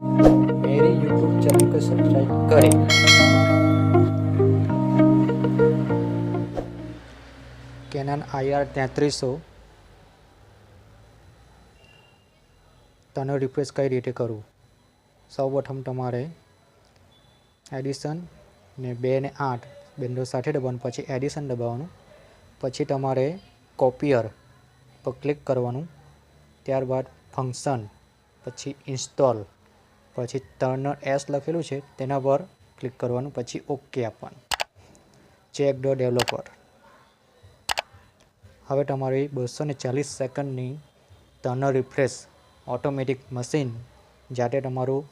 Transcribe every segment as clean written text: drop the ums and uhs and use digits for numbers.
मेरी YouTube channel को subscribe करें। कैनन IR 3300 तने रिफ्रेश कई रीते करूँ। सौ प्रथम तमारे एडिशन ने 2 ने 8 बेंडो साथे दबावવાનું, પછી એડિશન દબાવવાનું, પછી તમારે કોપિયર પર ક્લિક કરવાનું, ત્યારબાદ ફંક્શન, પછી ઇન્સ્ટોલ, પછી ટર્નર એસ લખેલું છે તેના પર ક્લિક કરવાનું, પછી ઓકે આપવાનું. Check the developer. હવે તમારી 240 સેકન્ડની ટર્નર રિફ્રેશ ઓટોમેટિક મશીન જાતે તમારું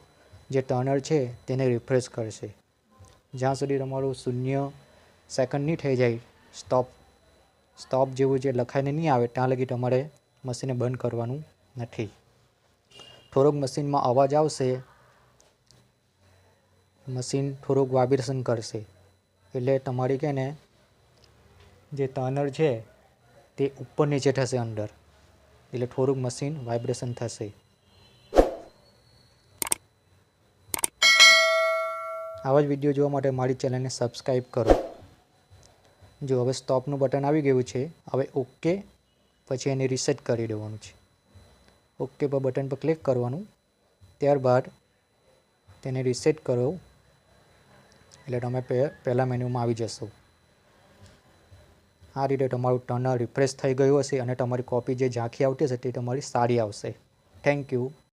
જે ટર્નર છે તેને રિફ્રેશ કરશે. જ્યાં સુધી તમારું 0 સેકન્ડ નહીં થઈ જાય, સ્ટોપ જેવું જે લખાઈને નહીં આવે ત્યાં લગી તમારે મશીનને બંધ કરવાનું નથી. થોડોક મશીનમાં અવાજ આવશે, મશીન થોડુંક વાઇબ્રેશન કરશે, એટલે તમારી કે ને જે ટર્નર છે તે ઉપર નીચે થશે અંદર, એટલે થોડુંક મશીન વાઇબ્રેશન થશે. આવા જ વિડીયો જોવા માટે મારી ચેનલને સબસ્ક્રાઈબ કરો. જો હવે સ્ટોપનું બટન આવી ગયું છે, હવે ઓકે, પછી એને રીસેટ કરી દેવાનું છે. ઓકે પર બટન પર ક્લિક કરવાનું, ત્યારબાદ તેને રીસેટ કરો એટલે તમે પહેલાં મેન્યુમાં આવી જશો. આ રીતે તમારું ટર્નર રિફ્રેશ થઈ ગયું હશે અને તમારી કોપી જે ઝાંખી આવતી હશે તે તમારી સારી આવશે. Thank you.